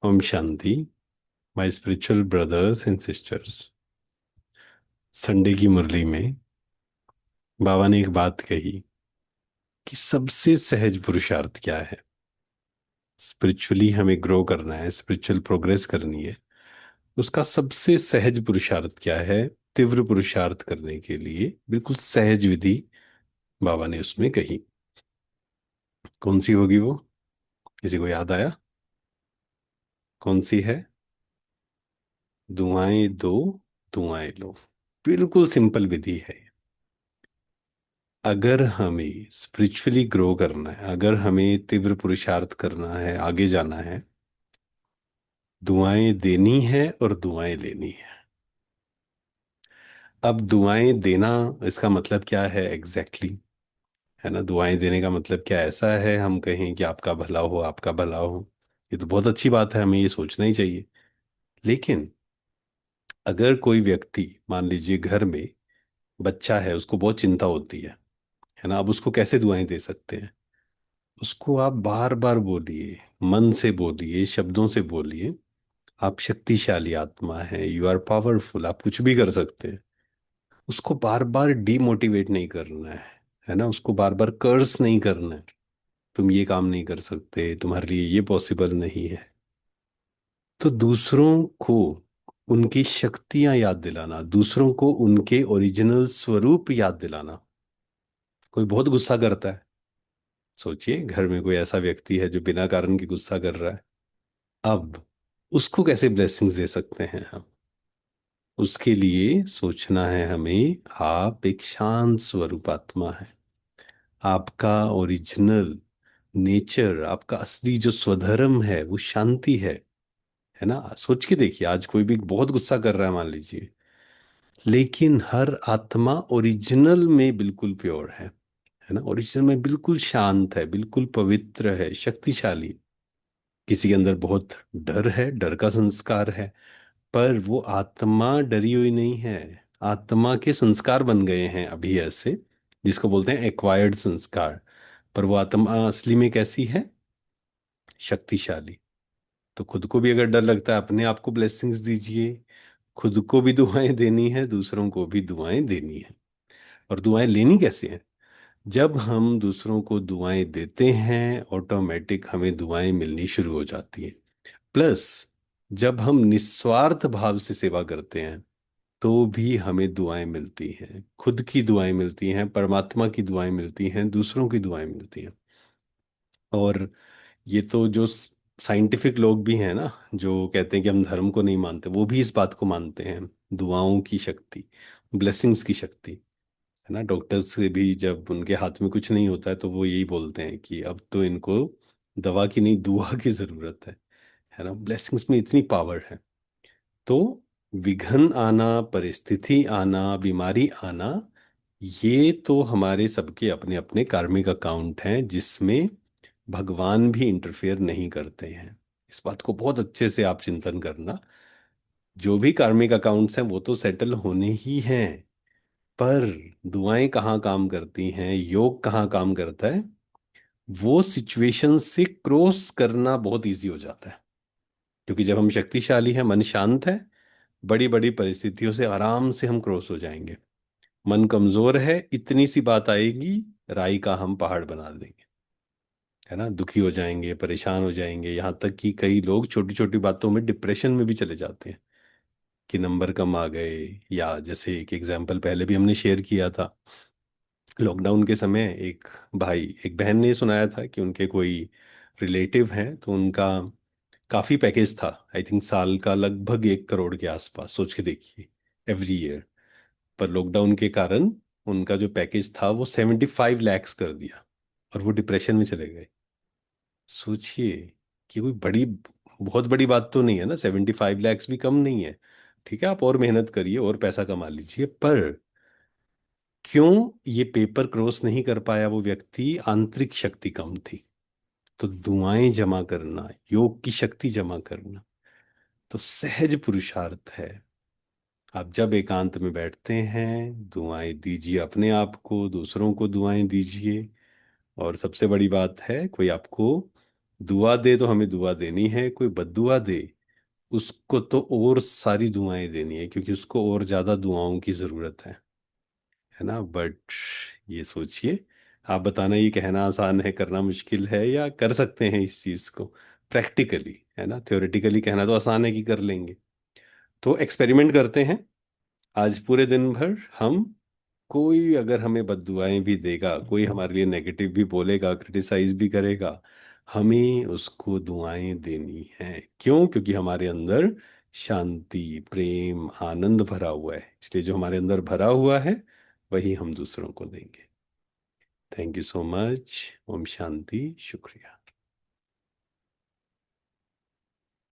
ओम शांति। My spiritual brothers and sisters, Sunday की मुरली में बाबा ने एक बात कही कि सबसे सहज पुरुषार्थ क्या है। स्पिरिचुअली हमें ग्रो करना है, स्पिरिचुअल प्रोग्रेस करनी है, उसका सबसे सहज पुरुषार्थ क्या है। तीव्र पुरुषार्थ करने के लिए बिल्कुल सहज विधि बाबा ने उसमें कही। कौन सी होगी वो? किसी को याद आया? कौन सी है? दुआएं दो, दुआएं लो। बिल्कुल सिंपल विधि है। अगर हमें स्पिरिचुअली ग्रो करना है, अगर हमें तीव्र पुरुषार्थ करना है, आगे जाना है, दुआएं देनी है और दुआएं लेनी है। अब दुआएं देना, इसका मतलब क्या है एग्जैक्टली है ना? दुआएं देने का मतलब क्या? ऐसा है हम कहें कि आपका भला हो, आपका भला हो, ये तो बहुत अच्छी बात है, हमें ये सोचना ही चाहिए। लेकिन अगर कोई व्यक्ति, मान लीजिए घर में बच्चा है, उसको बहुत चिंता होती है ना? अब उसको कैसे दुआएं दे सकते हैं? उसको आप बार बार बोलिए, मन से बोलिए, शब्दों से बोलिए, आप शक्तिशाली आत्मा है, यू आर पावरफुल, आप कुछ भी कर सकते हैं। उसको बार बार डीमोटिवेट नहीं करना है ना? उसको बार बार कर्स नहीं करना है, तुम ये काम नहीं कर सकते, तुम्हारे लिए ये पॉसिबल नहीं है। तो दूसरों को उनकी शक्तियां याद दिलाना, दूसरों को उनके ओरिजिनल स्वरूप याद दिलाना। कोई बहुत गुस्सा करता है, सोचिए घर में कोई ऐसा व्यक्ति है जो बिना कारण के गुस्सा कर रहा है। अब उसको कैसे ब्लेसिंग्स दे सकते हैं हम? उसके लिए सोचना है हमें, आप एक शांत स्वरूप आत्मा है। आपका ओरिजिनल नेचर, आपका असली जो स्वधर्म है वो शांति है ना? सोच के देखिए, आज कोई भी बहुत गुस्सा कर रहा है मान लीजिए, लेकिन हर आत्मा ओरिजिनल में बिल्कुल प्योर है ना? ओरिजिनल में बिल्कुल शांत है, बिल्कुल पवित्र है, शक्तिशाली। किसी के अंदर बहुत डर है, डर का संस्कार है, पर वो आत्मा डरी हुई नहीं है। आत्मा के संस्कार बन गए हैं अभी ऐसे, जिसको बोलते हैं एक्वायर्ड संस्कार। पर वो आत्मा असली में कैसी है? शक्तिशाली। तो खुद को भी अगर डर लगता है, अपने आप को ब्लेसिंग्स दीजिए। खुद को भी दुआएं देनी है, दूसरों को भी दुआएं देनी है। और दुआएं लेनी कैसे हैं? जब हम दूसरों को दुआएं देते हैं, ऑटोमेटिक हमें दुआएं मिलनी शुरू हो जाती हैं। प्लस जब हम निस्वार्थ भाव से सेवा करते हैं तो भी हमें दुआएं मिलती हैं। खुद की दुआएं मिलती हैं, परमात्मा की दुआएं मिलती हैं, दूसरों की दुआएं मिलती हैं। और ये तो जो साइंटिफिक लोग भी हैं ना, जो कहते हैं कि हम धर्म को नहीं मानते, वो भी इस बात को मानते हैं, दुआओं की शक्ति, ब्लेसिंग्स की शक्ति, है ना? डॉक्टर्स से भी जब उनके हाथ में कुछ नहीं होता है तो वो यही बोलते हैं कि अब तो इनको दवा की नहीं, दुआ की जरूरत है ना? ब्लेसिंग्स में इतनी पावर है। तो विघन आना, परिस्थिति आना, बीमारी आना, ये तो हमारे सबके अपने अपने कार्मिक अकाउंट हैं, जिसमें भगवान भी इंटरफेयर नहीं करते हैं। इस बात को बहुत अच्छे से आप चिंतन करना। जो भी कार्मिक अकाउंट्स हैं वो तो सेटल होने ही हैं, पर दुआएं कहाँ काम करती हैं, योग कहाँ काम करता है, वो सिचुएशन से क्रॉस करना बहुत इजी हो जाता है। क्योंकि जब हम शक्तिशाली हैं, मन शांत है, बड़ी बड़ी परिस्थितियों से आराम से हम क्रॉस हो जाएंगे। मन कमजोर है, इतनी सी बात आएगी, राई का हम पहाड़ बना देंगे, है ना? दुखी हो जाएंगे, परेशान हो जाएंगे, यहाँ तक कि कई लोग छोटी छोटी बातों में डिप्रेशन में भी चले जाते हैं कि नंबर कम आ गए। या जैसे एक एग्जाम्पल पहले भी हमने शेयर किया था, लॉकडाउन के समय एक बहन ने सुनाया था कि उनके कोई रिलेटिव हैं, तो उनका काफी पैकेज था, आई थिंक साल का लगभग 1 करोड़ के आसपास, सोच के देखिए, एवरी ईयर। पर लॉकडाउन के कारण उनका जो पैकेज था वो 75 लैक्स कर दिया, और वो डिप्रेशन में चले गए। सोचिए कि कोई बहुत बड़ी बात तो नहीं है ना, 75 लैक्स भी कम नहीं है। ठीक है, आप और मेहनत करिए और पैसा कमा लीजिए, पर क्यों ये पेपर क्रॉस नहीं कर पाया वो व्यक्ति? आंतरिक शक्ति कम थी। तो दुआएं जमा करना, योग की शक्ति जमा करना, तो सहज पुरुषार्थ है। आप जब एकांत में बैठते हैं, दुआएं दीजिए, अपने आप को, दूसरों को दुआएं दीजिए। और सबसे बड़ी बात है, कोई आपको दुआ दे तो हमें दुआ देनी है, कोई बद्दुआ दे उसको तो और सारी दुआएं देनी है, क्योंकि उसको और ज्यादा दुआओं की जरूरत है ना। बट ये सोचिए, आप बताना, ये कहना आसान है करना मुश्किल है, या कर सकते हैं इस चीज को प्रैक्टिकली, है ना। थ्योरेटिकली कहना तो आसान है कि कर लेंगे। तो एक्सपेरिमेंट करते हैं। आज पूरे दिन भर हम, कोई अगर हमें बददुआएं भी देगा, कोई हमारे लिए नेगेटिव भी बोलेगा, क्रिटिसाइज भी करेगा, हमें उसको दुआएं देनी है। क्यों? क्योंकि हमारे अंदर शांति, प्रेम, आनंद भरा हुआ है, इसलिए जो हमारे अंदर भरा हुआ है वही हम दूसरों को देंगे। Thank you so much. ओम शांति। शुक्रिया।